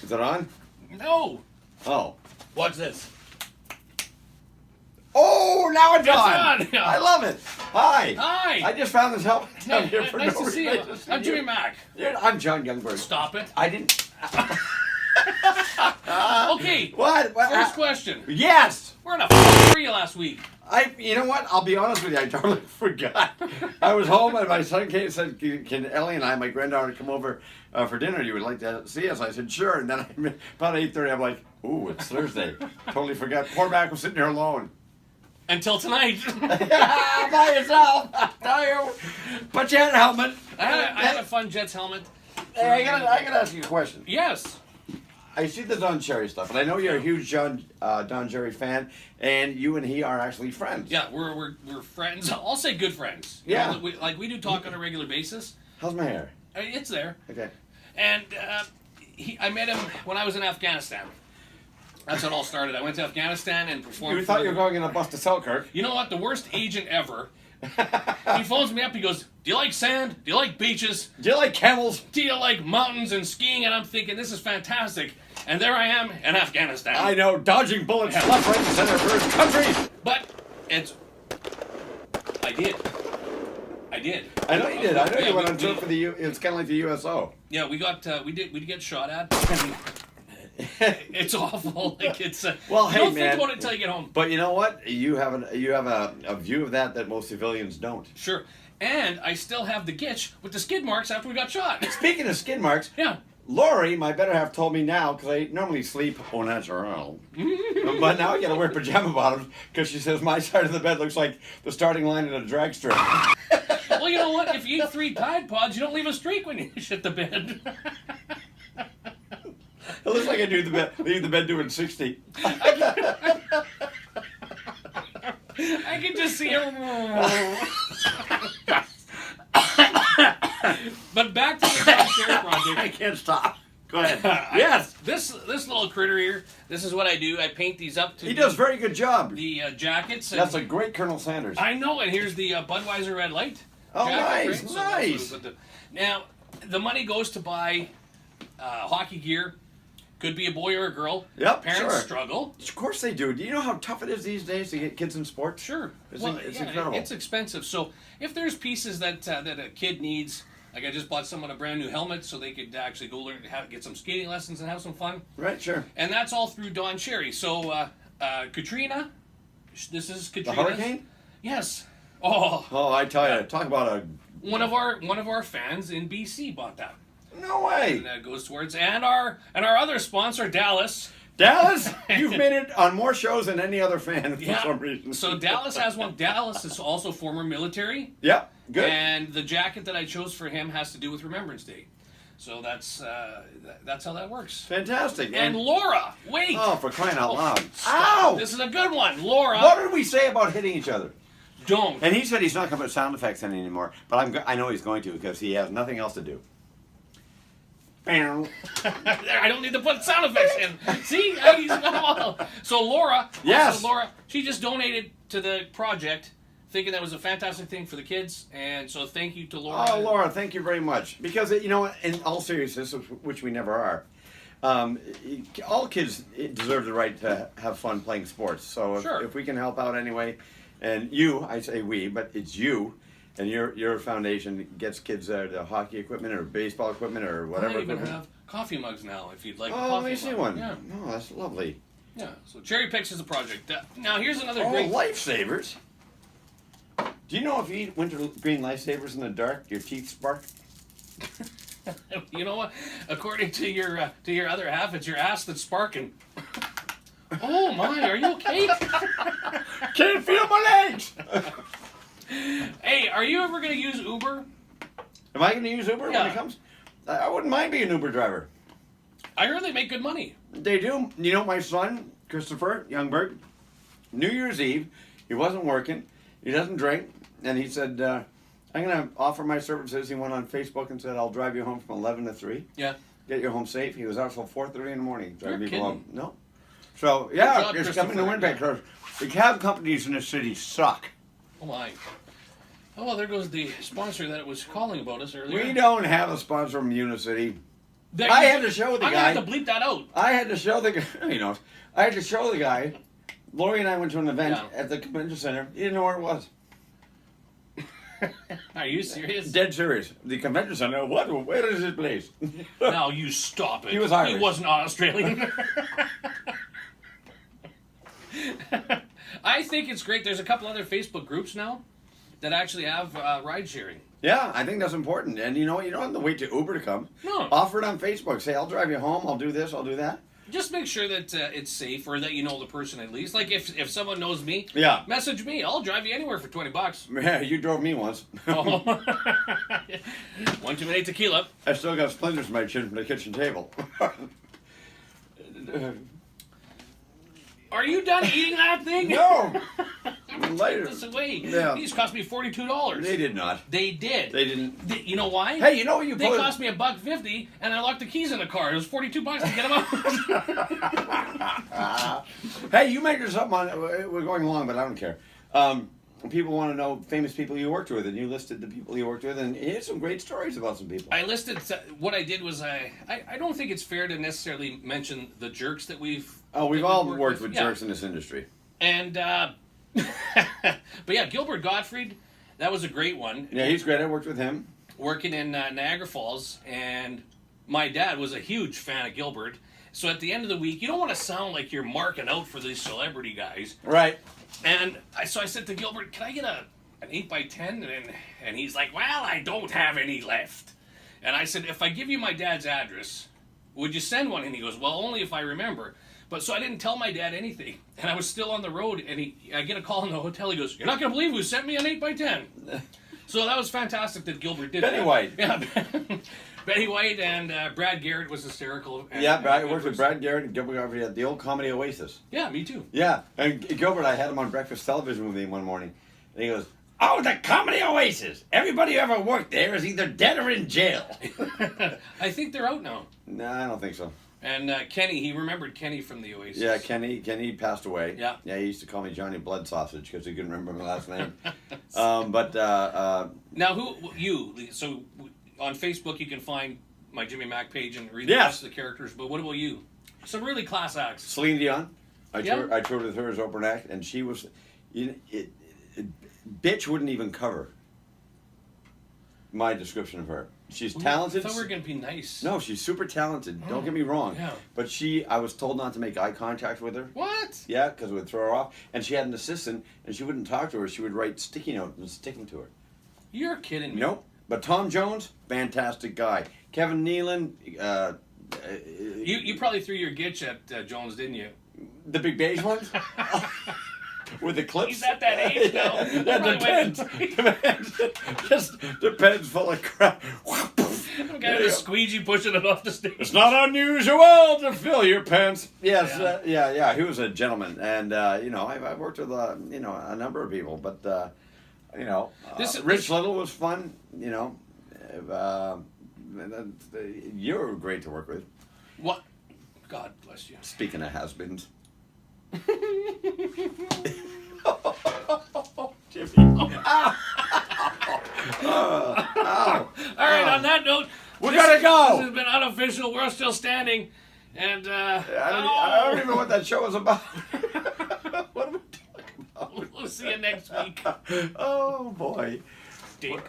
Is it on? No. Oh. What's this? Oh, now it's on. on, yeah. I love it. Hi. Hi. I just found this helmet down here for Nice no to see you. reason. I'm Jimmy Mack. I'm John Youngberg. Stop it. I didn't. Okay. What? First question. Yes. Where the f*** were you last week? You know what? I'll be honest with you. I totally forgot. I was home and my son came and said, "Can Ellie and I, my granddaughter, come over for dinner? You would like to see us?" I said, "Sure." And then about 8:30, I'm like, "Ooh, it's Thursday." Totally forgot. Poor Mac was sitting there alone. Until tonight. By yourself. I tell you. But you had a helmet. I had a fun Jets helmet. Hey, I gotta ask you a question. Yes. I see the Don Cherry stuff, and I know you're a huge Don Cherry fan, and you and he are actually friends. Yeah, we're friends. I'll say good friends. Yeah. You know, we do talk on a regular basis. How's my hair? It's there. Okay. And I met him when I was in Afghanistan. That's how it all started. I went to Afghanistan and performed. You thought you were going in a bus to Selkirk. You know what? The worst agent ever. He phones me up. He goes, "Do you like sand? Do you like beaches? Do you like camels? Do you like mountains and skiing?" And I'm thinking, this is fantastic. And there I am in Afghanistan. I know, dodging bullets left, right, and center for his country. But it's... I did. I know you did. I know Yeah, you went on we- tour for the It's kind of like the USO. Yeah, we did get shot at. It's awful. Like it's. Well, you hey, don't man. think about it until you get home. But you know what? You have a view of that most civilians don't. Sure. And I still have the gitch with the skid marks after we got shot. Speaking of skid marks, Yeah. Lori, my better half, told me now, because I normally sleep au natural, but now I gotta wear pajama bottoms, because she says my side of the bed looks like the starting line in a drag strip. Well, you know what? If you eat 3 Tide Pods, you don't leave a streak when you shit the bed. It looks like I leave the bed doing 60. I can just see her. But back to the Don Cherry project. I can't stop. Go ahead. Yes. This little critter here. This is what I do. I paint these up to. He does a very good job. The jackets. And That's a great Colonel Sanders. I know, and here's the Budweiser Red Light. Oh, jacket, nice, right? So nice. that's what now, the money goes to buy hockey gear. Could be a boy or a girl. Yep, Parents sure. struggle. Of course they do. Do you know how tough it is these days to get kids in sports? Sure. It's yeah, incredible. It's expensive. So if there's pieces that a kid needs, like I just bought someone a brand new helmet so they could actually go learn get some skating lessons and have some fun. Right, sure. And that's all through Don Cherry. So Katrina, this is Katrina. The hurricane? Yes. Oh. Oh, I tell you, talk about a... One of our fans in BC bought that. No way. And that goes towards and our other sponsor, Dallas. Dallas, you've made it on more shows than any other fan for Yeah. some reason. So Dallas has one. Dallas is also former military. Yeah, good. And the jacket that I chose for him has to do with Remembrance Day. So that's how that works. Fantastic. And Laura, wait. Oh, for crying out loud. Stop. Ow! This is a good one, Laura. What did we say about hitting each other? Don't. And he said he's not going to put sound effects in anymore, but I know he's going to because he has nothing else to do. There, I don't need to put sound effects in. See, he's got them all. So Laura, Yes. Laura, she just donated to the project, thinking that was a fantastic thing for the kids, and so thank you to Laura. Oh, Laura, thank you very much. Because, you know, in all seriousness, which we never are, all kids deserve the right to have fun playing sports. So if we can help out anyway, and you, I say we, but it's you, and your foundation gets kids the hockey equipment or baseball equipment or whatever. I even equipment. have coffee mugs now, if you'd like. a Oh, coffee let me see mug. one. Yeah. Oh, that's lovely. Yeah. So Cherry Picks is a project. Now here's another Oh, great. lifesavers. Do you know if you eat wintergreen lifesavers in the dark, your teeth spark? You know what? According to your other half, it's your ass that's sparking. Oh my, are you okay? Can't feel my legs. Hey, are you ever going to use Uber? Am I going to use Uber when it comes? I wouldn't mind being an Uber driver. I heard they make good money. They do. You know, my son, Christopher Youngberg, New Year's Eve, he wasn't working, he doesn't drink, and he said, I'm going to offer my services. He went on Facebook and said, I'll drive you home from 11 to 3. Yeah. Get you home safe. He was out till 4:30 in the morning. You're Driving people kidding. home. No. So, yeah, job, it's coming to Christopher. Winnipeg. The cab companies in the city suck. Oh my. Oh, well, there goes the sponsor that was calling about us earlier. We don't have a sponsor from Unicity. I had to show the I'm guy. gonna have to bleep that out. I had to show the guy. You know, I had to show the guy. Lori and I went to an event Yeah. at the convention center. He didn't know where it was. Are you serious? Dead serious. The convention center. What? Where is this place? Now you stop it. He was Irish. He wasn't Australian. I think it's great. There's a couple other Facebook groups now that actually have ride sharing. Yeah, I think that's important. And you know what? You don't have to wait to Uber to come. No. Offer it on Facebook. Say, I'll drive you home. I'll do this. I'll do that. Just make sure that it's safe, or that you know the person at least. Like if someone knows me, Yeah. message me. I'll drive you anywhere for $20. Yeah, you drove me once. Oh. One too many tequila. I still got splinters in my chin from the kitchen table. Are you done eating that thing? No. Later. This away. Yeah. These cost me $42. They did not. They did. They didn't. You know why? Hey, you know what you They put? cost me $1.50, and I locked the keys in the car. It was $42 to get them out. Hey, you mentioned something on. We're going long, but I don't care. People want to know famous people you worked with, and you listed the people you worked with, and here's some great stories about some people. I listed what I did was I don't think it's fair to necessarily mention the jerks that we've. Oh, we've that all we've worked with Yeah. jerks in this industry. And but yeah, Gilbert Gottfried, that was a great one. Yeah, he's great. I worked with him. Working in Niagara Falls, and my dad was a huge fan of Gilbert. So at the end of the week, you don't want to sound like you're marking out for these celebrity guys. Right. And so I said to Gilbert, "Can I get an 8x10?" And he's like, "Well, I don't have any left." And I said, "If I give you my dad's address, would you send one?" And he goes, "Well, only if I remember." But so I didn't tell my dad anything, and I was still on the road. And I get a call in the hotel. He goes, "You're not going to believe who sent me an 8x10." So that was fantastic that Gilbert did Betty that. White. Yeah. Betty White and Brad Garrett was hysterical. Yeah, I worked with Brad Garrett and Gilbert Gottfried at the old Comedy Oasis. Yeah, me too. Yeah, and Gilbert, I had him on breakfast television with me one morning, and he goes, "Oh, the Comedy Oasis! Everybody who ever worked there is either dead or in jail." I think they're out now. No, I don't think so. And Kenny, he remembered Kenny from the Oasis. Yeah, Kenny passed away. Yeah. Yeah, he used to call me Johnny Blood Sausage because he couldn't remember my last name. Now, so on Facebook you can find my Jimmy Mack page and read the Yes. rest of the characters, but what about you? Some really class acts. Celine Dion. I Yeah. toured with her as opening act, and she was, bitch wouldn't even cover my description of her. She's talented. I thought we were going to be nice. No, she's super talented. Don't get me wrong. Yeah. But I was told not to make eye contact with her. What? Yeah, because it would throw her off. And she had an assistant, and she wouldn't talk to her. She would write sticky notes and stick them to her. You're kidding me. Nope. But Tom Jones, fantastic guy. Kevin Nealon, You probably threw your gitch at Jones, didn't you? the big beige ones with the clips. He's at that age now. Yeah, depends. Just depends. Full of crap. Some guy with a squeegee pushing it off the stage. It's not unusual to fill your pants. Yes, Yeah. yeah. He was a gentleman, and I've worked with a number of people, but Rich Little was fun. You're great to work with. What? God bless you. Speaking of has-beens. Jimmy. All right, on that note, We're gonna go. This has been Unofficial. We're still standing. And, I don't even know what that show was about. What are we talking about? We'll see you next week. Oh, boy. Dink.